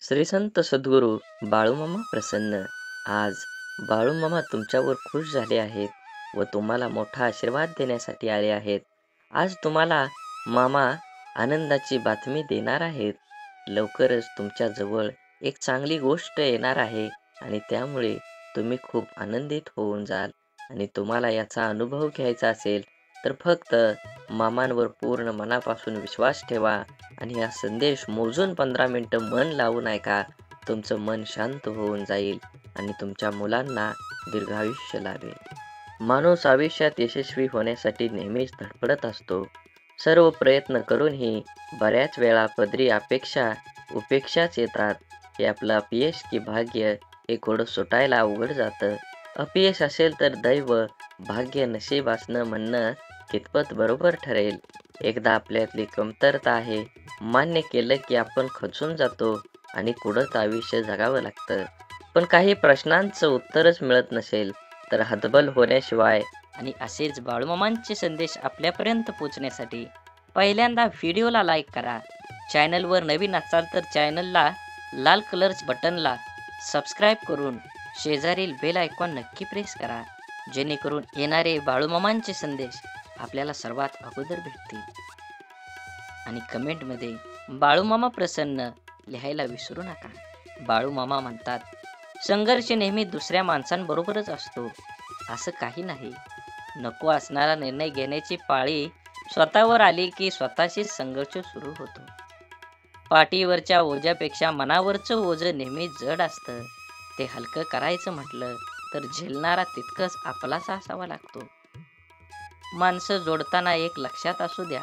श्री संत सद्गुरू बाळूमामा प्रसन्न. आज बाळूमामा तुमच्यावर खुश झाले आहेत व तुम्हाला मोठा आशीर्वाद देण्यासाठी आले आहेत. आज तुम्हाला मामा आनंदाची बातमी देणार आहेत. लवकरच तुमच्या जवळ एक चांगली गोष्ट येणार आहे आणि त्यामुळे तुम्ही खूप आनंदित होऊन जाल. आणि तुम्हाला याचा अनुभव घ्यायचा असेल तर फक्त मामांवर पूर्ण मनापासून विश्वास ठेवा आणि हा संदेश मोजून 15 मिनिटं मन लावून ऐका. तुमचं मन शांत होऊन जाईल आणि तुमच्या मुलांना दीर्घायुष्य लाभेल. माणूस आयुष्यात यशस्वी होण्यासाठी नेहमीच धडपडत असतो. सर्व प्रयत्न करूनही बऱ्याच वेळा पदरी उपेक्षाच येतात. हे आपलं अपयश की भाग्य हे घोडं सुटायला अवघड जातं. अपयश असेल तर दैव, भाग्य, नशीब असणं म्हणणं कितपत बरोबर ठरेल. एकदा आपल्यातली कमतरता आहे मान्य केलं की आपण खचून जातो आणि कुढत आयुष्य जगावं लागतं. पण काही प्रश्नांचं उत्तरच मिळत नसेल तर हतबल होण्याशिवाय आणि असेच बाळूमामांचे संदेश आपल्यापर्यंत पोहोचण्यासाठी पहिल्यांदा व्हिडिओला लाईक करा. चॅनलवर नवीन असाल तर चॅनलला लाल कलरच्या बटनला सबस्क्राईब करून शेजारील बेल आयकॉन नक्की प्रेस करा, जेणेकरून येणारे बाळूमामांचे संदेश आपल्याला सर्वात अगोदर भेटतील. आणि कमेंटमध्ये बाळूमामा प्रसन्न लिहायला विसरू नका. बाळूमामा म्हणतात, संघर्ष नेहमी दुसऱ्या माणसांबरोबरच असतो असं काही नाही. नको असणारा निर्णय घेण्याची पाळी स्वतःवर आली की स्वतःशीच संघर्ष सुरू होतो. पाठीवरच्या ओझ्यापेक्षा मनावरचं ओझं नेहमी जड असतं. ते हलकं करायचं म्हटलं तर झेलणारा तितकंच आपलासा असावा लागतो. माणसं जोडताना एक लक्षात असू द्या,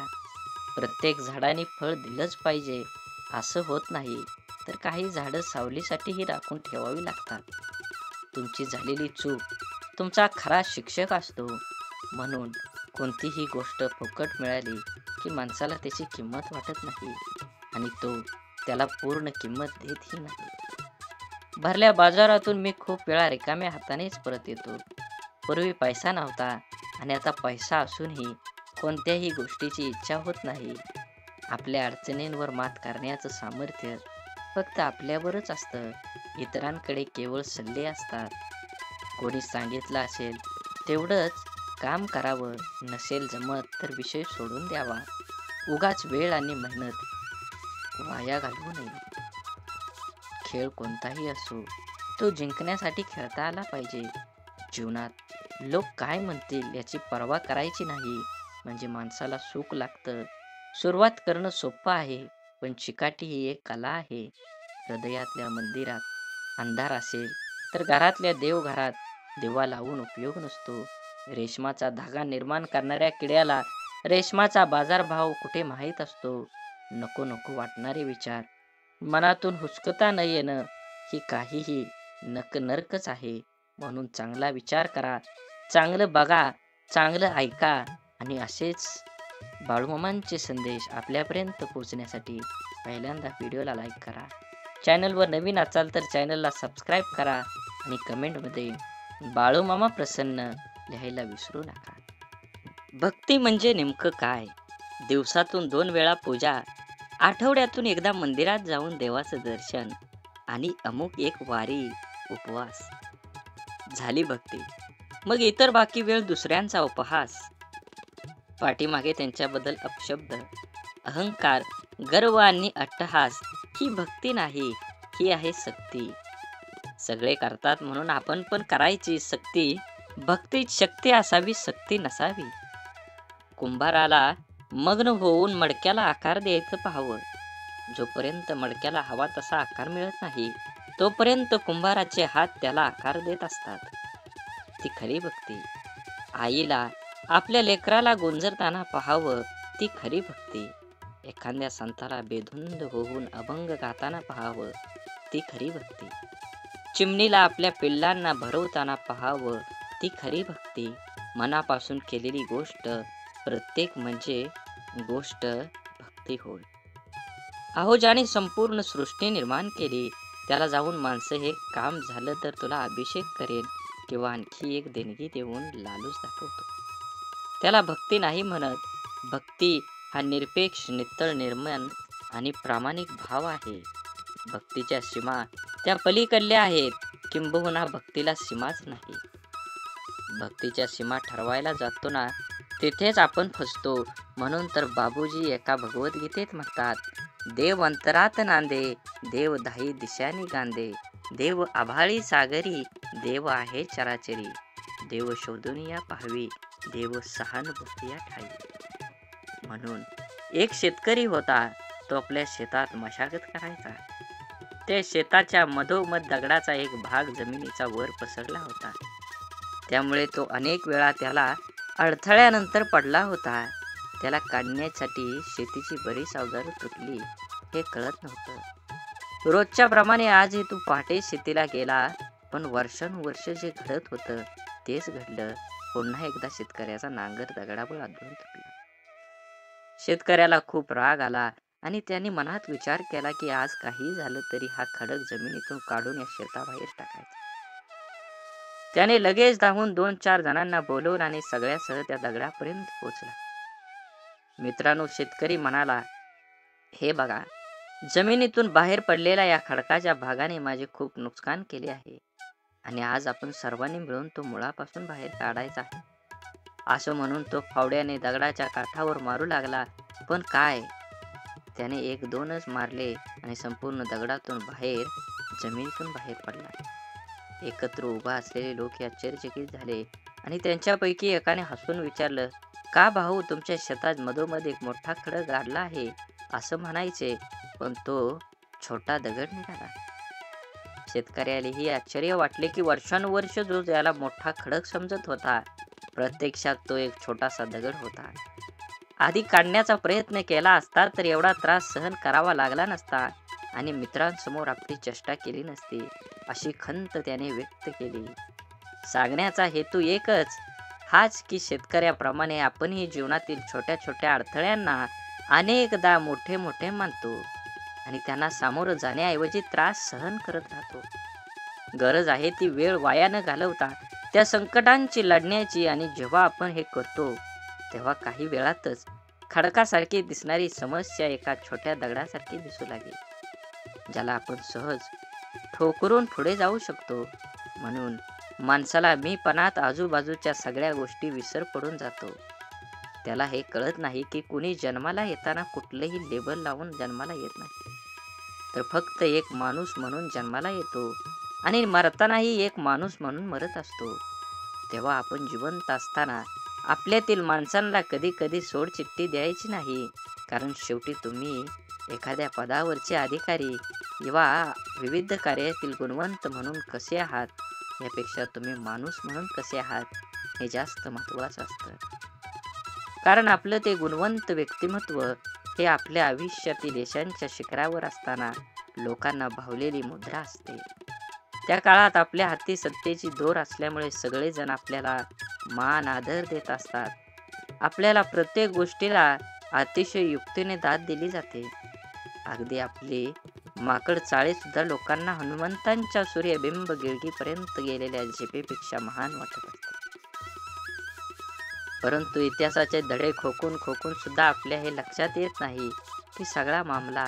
प्रत्येक झाडाने फळ दिलंच पाहिजे असं होत नाही. तर काही झाडं सावलीसाठीही राखून ठेवावी लागतात. तुमची झालेली चूक तुमचा खरा शिक्षक असतो. म्हणून कोणतीही गोष्ट फुकट मिळाली की माणसाला त्याची किंमत वाटत नाही आणि तो त्याला पूर्ण किंमत देतही नाही. भरल्या बाजारातून मी खूप वेळा रिकाम्या हातानेच परत येतो. पूर्वी पैसा नव्हता आणि आता पैसा असूनही कोणत्याही गोष्टीची इच्छा होत नाही. आपल्या अडचणींवर मात करण्याचं सामर्थ्य फक्त आपल्यावरच असतं. इतरांकडे केवळ सल्ले असतात. कोणी सांगितलं असेल तेवढंच काम करावं, नसेल जमत तर विषय सोडून द्यावा. उगाच वेळ आणि मेहनत वाया घालवू नये. खेळ कोणताही असो, तो जिंकण्यासाठी खेळता आला पाहिजे. जीवनात लोक काय म्हणतील याची पर्वा करायची नाही, म्हणजे माणसाला सुख लागतं. सुरुवात करणं सोपं आहे, पण चिकाटी ही एक कला आहे. हृदयातल्या मंदिरात अंधार असेल तर घरातल्या देवघरात दिवा लावून उपयोग नसतो. रेशमाचा धागा निर्माण करणाऱ्या किड्याला रेशमाचा बाजारभाव कुठे माहीत असतो. नको नको वाटणारे विचार मनातून हुसकता न येणं ही काहीही नरकच आहे. म्हणून चांगला विचार करा, चांगलं बघा, चांगलं ऐका आणि असेच बाळूमामांचे संदेश आपल्यापर्यंत पोहोचण्यासाठी पहिल्यांदा व्हिडिओला लाईक करा. चॅनलवर नवीन असाल तर चॅनलला सबस्क्राईब करा आणि कमेंटमध्ये बाळूमामा प्रसन्न लिहायला विसरू नका. भक्ती म्हणजे नेमकं काय? दिवसातून 2 वेळा पूजा, आठवड्यातून एकदा मंदिरात जाऊन देवाचं दर्शन आणि अमुक एक वारी, उपवास झाली भक्ती. मग इतर बाकी वेळ दुसऱ्यांचा उपहास. पाठीमागे त्यांच्याबद्दल अपशब्द, अहंकार, गर्व आणि अट्टहास ही भक्ती नाही, ही आहे सक्ती. सगळे करतात म्हणून आपण पण करायची सक्ती. भक्तीत शक्ती असावी, सक्ती नसावी. कुंभाराला मग्न होऊन मडक्याला आकार द्यायचं पाहावं. जोपर्यंत मडक्याला हवा तसा आकार मिळत नाही, तोपर्यंत कुंभाराचे हात त्याला आकार देत असतात. ती खरी भक्ती. आईला आपल्या लेकराला गोंजरताना पाहावं, ती खरी भक्ती. एखाद्या संताला बेधुंद होऊन अभंग गाताना पाहावं, ती खरी भक्ती. चिमणीला आपल्या पिल्लांना भरवताना पाहावं, ती खरी भक्ती. मनापासून केलेली गोष्ट प्रत्येक म्हणजे गोष्ट भक्ती होय. अहो, ज्याने संपूर्ण सृष्टी निर्माण केली त्याला जाऊन माणसं हे काम झालं तर तुला अभिषेक करेन किंवा आणखी एक देणगी देऊन लालूच दाखवतो, त्याला भक्ती नाही म्हणत. भक्ती हा निरपेक्ष, नित्तळ, निर्मल आणि प्रामाणिक भाव आहे. भक्तीच्या सीमा त्या पलीकडल्या आहेत, किंबहुना भक्तीला सीमाच नाही. भक्तीच्या सीमा ठरवायला जातो ना, तिथेच आपण फसतो. म्हणून तर बाबूजी एका भगवद्गीतेत म्हणतात, देव अंतरात नांदे, देव दाही दिशांनी गांदे, देव आभाळी सागरी, देव आहे चराचरी, देव शोधून या पाहावी, देव सहानुभूती या ठाई. म्हणून एक शेतकरी होता. तो आपल्या शेतात मशागत करायचा. त्या शेताच्या मधोमध दगडाचा एक भाग जमिनीचा वर पसरला होता. त्यामुळे तो अनेक वेळा त्याला अडथळ्यानंतर पडला होता. त्याला काढण्यासाठी शेतीची बरीच अवजारं तुटली हे कळत नव्हतं. रोजच्या प्रमाणे आजही तो पहाटे शेतीला गेला, पण वर्षानुवर्ष जे घडत होतं तेच घडलं. पुन्हा एकदा शेतकऱ्याचा नांगर दगडावर आदळून तुटला. शेतकऱ्याला खूप राग आला आणि त्याने मनात विचार केला की आज काही झालं तरी हा खडक जमिनीतून काढून या शेताबाहेर टाकायचा. त्याने लगेच धावून 2-4 जणांना बोलवून आणि सगळ्यासह त्या दगडापर्यंत पोहोचला. मित्रांनो, शेतकरी म्हणाला, हे बघा, जमिनीतून बाहेर पडलेल्या या खडकाच्या भागाने माझे खूप नुकसान केले आहे आणि आज आपण सर्वांनी मिळून तो मुळापासून बाहेर काढायचा आहे. असं म्हणून तो फावड्याने दगडाच्या काठावर मारू लागला. पण काय, त्याने 1-2च मारले आणि संपूर्ण दगडातून बाहेर जमिनीतून बाहेर पडला. एकत्र उभा असलेले लोक आश्चर्यचकित झाले आणि त्यांच्यापैकी एकाने हसून विचारलं, का भाऊ, तुमच्या शेतात मधोमध एक मोठा खडक गाडला आहे असं म्हणायचे, पण तो छोटा दगड निघाला. शेतकऱ्यालाही आश्चर्य वाटले की वर्षानुवर्ष जो त्याला मोठा खडक समजत होता, प्रत्यक्षात तो एक छोटासा दगड होता. आधी काढण्याचा प्रयत्न केला असता तर एवढा त्रास सहन करावा लागला नसता आणि मित्रांसमोर आपली चेष्टा केली नसती, अशी खंत त्याने व्यक्त केली. सांगण्याचा हेतू एकच, हाच की शेतकऱ्याप्रमाणे आपणही जीवनातील छोट्या छोट्या अडथळ्यांना अनेकदा मोठे मोठे मानतो आणि त्यांना सामोरं जाण्याऐवजी त्रास सहन करत राहतो. गरज आहे ती वेळ वाया न घालवता त्या संकटांची लढण्याची, आणि जेव्हा आपण हे करतो तेव्हा काही वेळातच खडकासारखी दिसणारी समस्या एका छोट्या दगडासारखी दिसू लागेल, ज्याला आपण सहज ठोकरून पुढे जाऊ शकतो. म्हणून माणसाला मीपणात आजूबाजूच्या सगळ्या गोष्टी विसर पडून जातो. त्याला हे कळत नाही की कुणी जन्माला येताना कुठलंही लेबल लावून जन्माला येत नाही, तर फक्त एक माणूस म्हणून जन्माला येतो आणि मरतानाही एक माणूस म्हणून मरत असतो. तेव्हा आपण जिवंत असताना आपल्यातील माणसांना कधी कधी सोडचिठ्ठी द्यायची नाही, कारण शेवटी तुम्ही एखाद्या पदावरचे अधिकारी किंवा विविध कार्यातील गुणवंत म्हणून कसे आहात यापेक्षा तुम्ही माणूस म्हणून कसे आहात हे जास्त महत्त्वाचं असतं. कारण आपलं ते गुणवंत व्यक्तिमत्व हे आपल्या आयुष्यातील यशांच्या शिखरावर असताना लोकांना भावलेली मुद्रा असते. त्या काळात आपल्या हाती सत्तेची दोर असल्यामुळे सगळेजण आपल्याला मान आदर देत असतात. आपल्याला प्रत्येक गोष्टीला अतिशय युक्तीने दाद दिली जाते. अगदी आपली माकड चाळे सुद्धा लोकांना हनुमंतांच्या सूर्यबिंब गिळगीपर्यंत गेलेल्या झेपेपेक्षा महान वाटत असते. परंतु इतिहासाचे धडे खोकून खोकून सुद्धा आपल्या हे लक्षात येत नाही की सगळा मामला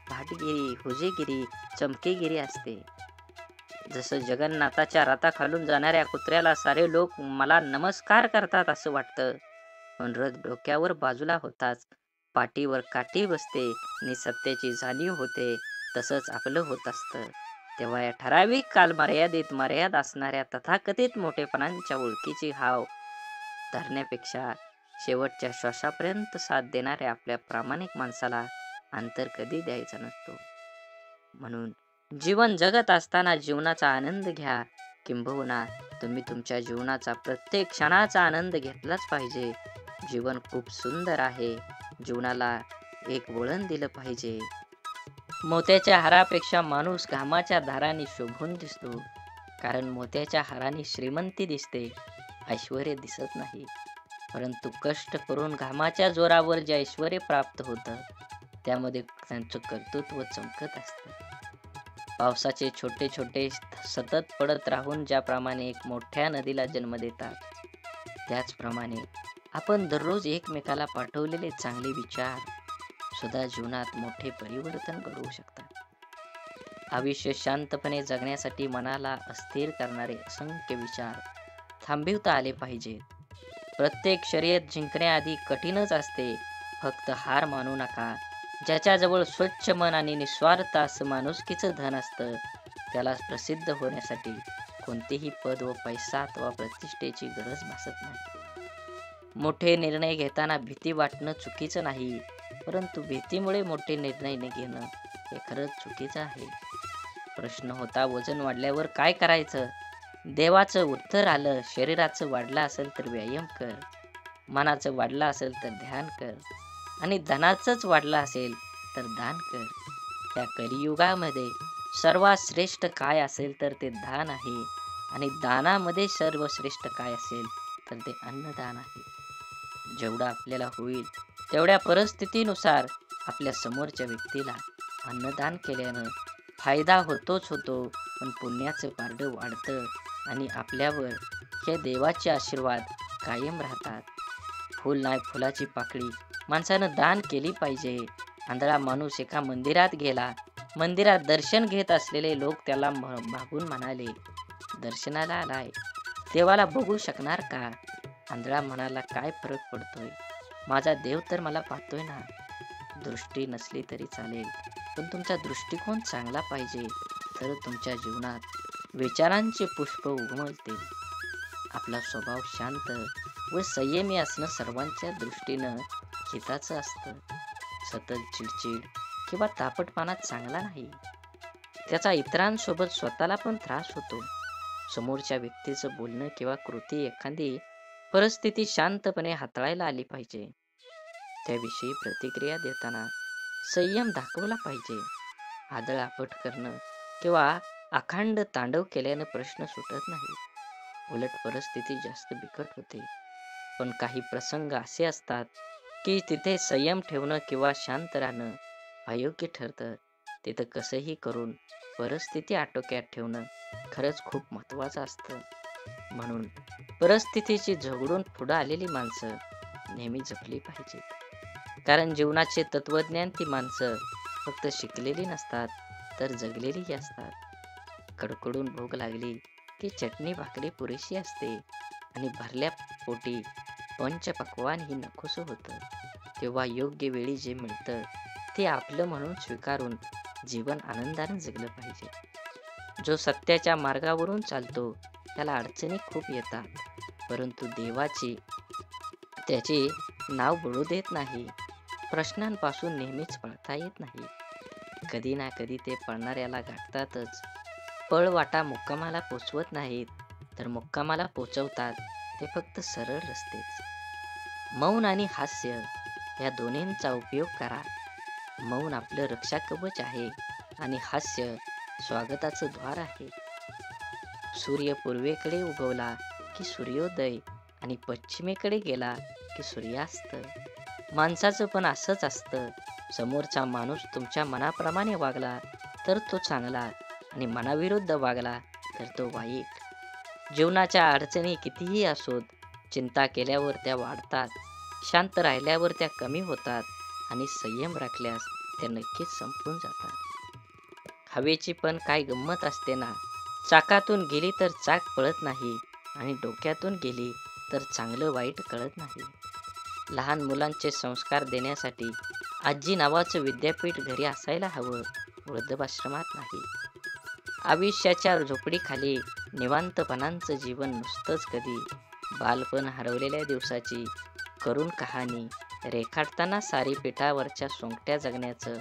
भाटगिरी, हुजेगिरी, चमकेगिरी असते. जसं जगन्नाथाच्या रथाखालून जाणाऱ्या कुत्र्याला सारे लोक मला नमस्कार करतात असं वाटतं, पण रथ डोक्यावर बाजूला होताच पाठीवर काठी बसते आणि सत्याची जाणीव होते. तसंच आपलं होत असतं. तेव्हा या ठराविक कालमर्यादेत मर्याद असणाऱ्या तथाकथित मोठेपणांच्या ओळखीची हाव धरण्यापेक्षा शेवटच्या श्वासापर्यंत साथ देणाऱ्या आपल्या प्रामाणिक माणसाला अंतर कधी द्यायचा नसतो. म्हणून जीवन जगत असताना जीवनाचा आनंद घ्या, किंबहुना तुम्ही तुमच्या जीवनाचा प्रत्येक क्षणाचा आनंद घेतलाच पाहिजे. जीवन खूप सुंदर आहे, जीवनाला एक वळण दिलं पाहिजे. मोत्याच्या हारापेक्षा माणूस घामाच्या धाराने शोभून दिसतो, कारण मोत्याच्या हाराने श्रीमंती दिसते, ऐश्वर्य दिसत नाही. परंतु कष्ट करून घामाच्या जोरावर जे ऐश्वर्य प्राप्त होतं त्यामध्ये त्यांचं कर्तृत्व चमकत असतं. पावसाचे छोटे छोटे सतत पडत राहून ज्याप्रमाणे एक मोठ्या नदीला जन्म देतात, त्याचप्रमाणे आपण दररोज एकमेकाला पाठवलेले चांगले विचार सुद्धा जीवनात मोठे परिवर्तन घडवू शकतात. आयुष्य शांतपणे जगण्यासाठी मनाला अस्थिर करणारे असंख्य विचार थांबविता आले पाहिजेत. प्रत्येक शर्यत जिंकण्याआधी कठीणच असते. फक्त हार मानू नका. ज्याच्याजवळ स्वच्छ मन आणि निस्वार्थ असं माणुसकीचं धन असतं, त्याला प्रसिद्ध होण्यासाठी कोणतेही पद व पैसा अथवा प्रतिष्ठेची गरज भासत नाही. मोठे निर्णय घेताना भीती वाटणं चुकीचं नाही, परंतु भीतीमुळे मोठे निर्णय न घेणं हे खरंच चुकीचं आहे. प्रश्न होता, वजन वाढल्यावर काय करायचं? देवाचं उत्तर आलं, शरीराचं वाढलं असेल तर व्यायाम कर, मनाचं वाढलं असेल तर ध्यान कर आणि धनाचंच वाढलं असेल तर दान कर. या कलियुगामध्ये सर्वात श्रेष्ठ काय असेल तर ते दान आहे आणि दानामध्ये सर्वश्रेष्ठ काय असेल तर ते अन्नदान आहे. जेवढं आपल्याला होईल तेवढ्या परिस्थितीनुसार आपल्या समोरच्या व्यक्तीला अन्नदान केल्यानं फायदा होतोच होतो, पण पुण्याचं पारडं वाढतं आणि आपल्यावर हे देवाचे आशीर्वाद कायम राहतात. फूल नाही फुलाची पाकळी माणसानं दान केली पाहिजे. आंधळा माणूस एका मंदिरात गेला. मंदिरात दर्शन घेत असलेले लोक त्याला मागून म्हणाले, दर्शनाला आलाय, देवाला बघू शकणार का? आंधळा म्हणाला, काय फरक पडतोय? माझा देव तर मला पाहतोय ना. दृष्टी नसली तरी चालेल, पण तुमचा दृष्टिकोन चांगला पाहिजे, तर तुमच्या जीवनात विचारांचे पुष्प उमलतील. आपला स्वभाव शांत व संयमी असणं सर्वांच्या दृष्टीनं हिताचं असतं. सतत चिडचिड किंवा तापटपणा चांगला नाही. त्याचा इतरांसोबत स्वतःला पण त्रास होतो. समोरच्या व्यक्तीचं बोलणं किंवा कृती एखादी परिस्थिती शांतपणे हाताळायला आली पाहिजे. त्याविषयी प्रतिक्रिया देताना संयम दाखवला पाहिजे. आदळआपट करणं किंवा अखंड तांडव केल्यानं प्रश्न सुटत नाही. उलट परिस्थिती जास्त बिकट होते. पण काही प्रसंग असे असतात की तिथे संयम ठेवणं किंवा शांत राहणं अयोग्य ठरतं. तिथं कसंही करून परिस्थिती आटोक्यात ठेवणं खरंच खूप महत्त्वाचं असतं. म्हणून परिस्थितीची झगडून पुढं आलेली माणसं नेहमी जपली पाहिजेत. कारण जीवनाचे तत्वज्ञान ती माणसं फक्त शिकलेली नसतात, तर जगलेलीही असतात. कडकडून भूक लागली की चटणी भाकरी पुरेशी असते आणि भरल्या पोटी पंचपक्वान्न ही नकोसं होतं. तेव्हा योग्य वेळी जे मिळतं ते आपलं म्हणून स्वीकारून जीवन आनंदाने जगलं पाहिजे. जो सत्याच्या मार्गावरून चालतो त्याला अडचणी खूप येतात, परंतु देवाची त्याचे नाव बुडू देत नाही. प्रश्नांपासून नेहमीच पळता येत नाही. कधी ना कधी ते पळणाऱ्याला गाठतातच. पळवाटा मुक्कामाला पोचवत नाहीत, तर मुक्कामाला पोचवतात ते फक्त सरळ रस्तेच. मौन आणि हास्य या दोन्हींचा उपयोग करा. मौन आपलं रक्षा कवच आहे आणि हास्य स्वागताचं द्वार आहे. सूर्य पूर्वेकडे उगवला की सूर्योदय आणि पश्चिमेकडे गेला की सूर्यास्त. माणसाचं पण असंच असतं. समोरचा माणूस तुमच्या मनाप्रमाणे वागला तर तो चांगला आणि मनाविरुद्ध वागला तर तो वाईट. जीवनाच्या अडचणी कितीही असोत, चिंता केल्यावर त्या वाढतात, शांत राहिल्यावर त्या कमी होतात आणि संयम राखल्यास त्या नक्कीच संपून जातात. हवेची पण काय गंमत असते ना. चाकातून गेली तर चाक पळत नाही आणि डोक्यातून गेली तर चांगलं वाईट कळत नाही. लहान मुलांचे संस्कार देण्यासाठी आजी नावाचं विद्यापीठ घरी असायला हवं, वृद्धाश्रमात नाही. आयुष्याच्या झोपडीखाली निवांतपणाचं जीवन नुसतंच कधी बालपण हरवलेल्या दिवसाची करुण कहाणी रेखाटताना सारी पिठावरच्या सोंगट्या जगण्याचं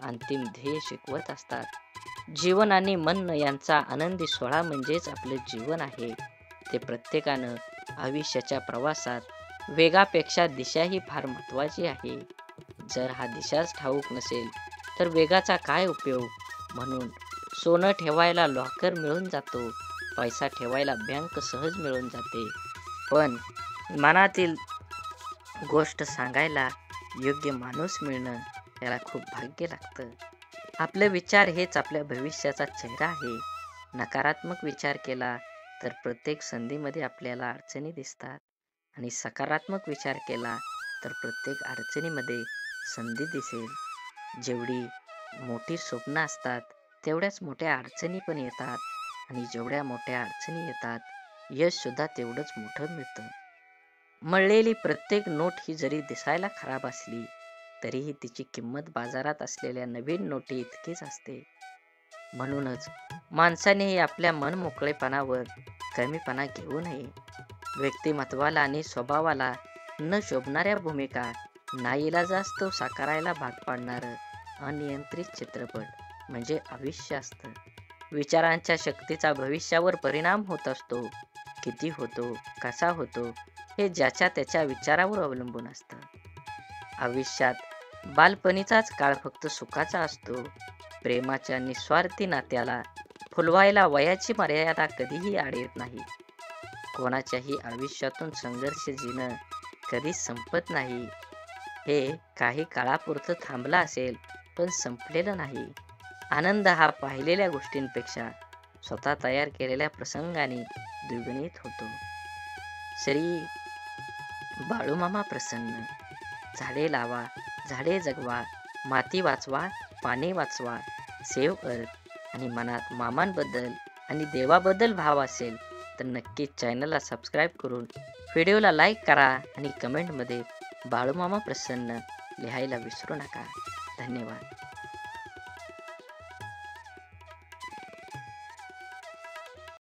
अंतिम ध्येय शिकवत असतात. जीवन आणि मन यांचा आनंदी सोहळा म्हणजेच आपलं जीवन आहे. ते प्रत्येकानं आयुष्याच्या प्रवासात वेगापेक्षा दिशा ही फार महत्त्वाची आहे. जर हा दिशाच ठाऊक नसेल तर वेगाचा काय उपयोग. म्हणून सोनं ठेवायला लॉकर मिळून जातो, पैसा ठेवायला बँक सहज मिळून जाते, पण मनातील गोष्ट सांगायला योग्य माणूस मिळणं याला खूप भाग्य लागतं. आपले विचार हेच आपल्या भविष्याचा चेहरा आहे. नकारात्मक विचार केला तर प्रत्येक संधीमध्ये आपल्याला अडचणी दिसतात आणि सकारात्मक विचार केला तर प्रत्येक अडचणीमध्ये संधी दिसेल. जेवढी मोठी स्वप्न असतात तेवढ्याच मोठ्या अडचणी पण येतात आणि जेवढ्या मोठ्या अडचणी येतात, यश सुद्धा तेवढंच मोठं मिळतं. मळलेली प्रत्येक नोट ही जरी दिसायला खराब असली, तरीही तिची किंमत बाजारात असलेल्या नवीन नोटी इतकीच असते. म्हणूनच माणसानेही आपल्या मनमोकळेपणावर कमीपणा घेऊ नये. व्यक्तिमत्वाला आणि स्वभावाला न शोभणाऱ्या भूमिका नाईलाजास्तव साकारायला भाग पाडणारं अनियंत्रित चित्रपट म्हणजे आयुष्य असतं. विचारांच्या शक्तीचा भविष्यावर परिणाम होत असतो. किती होतो, कसा होतो, हे ज्याच्या त्याच्या विचारावर अवलंबून असतं. आयुष्यात बालपणीचाच काळ फक्त सुखाचा असतो. प्रेमाच्या निस्वार्थी नात्याला फुलवायला वयाची मर्यादा कधीही आड येत नाही. कोणाच्याही आयुष्यातून संघर्ष जीणं कधीच संपत नाही. हे काही काळापुरतं थांबलं असेल, पण संपलेलं नाही. आनंद हा पाहिलेल्या गोष्टींपेक्षा स्वतः तयार केलेल्या प्रसंगाने द्विगुणित होतो. श्री बाळूमामा प्रसन्न. झाडे लावा, झाडे जगवा, माती वाचवा, पाणी वाचवा, सेव्ह अर्थ. आणि मनात मामांबद्दल आणि देवाबद्दल भाव असेल तर नक्कीच चॅनलला सबस्क्राईब करून व्हिडिओला लाईक करा आणि कमेंटमध्ये बाळूमामा प्रसन्न लिहायला विसरू नका. धन्यवाद.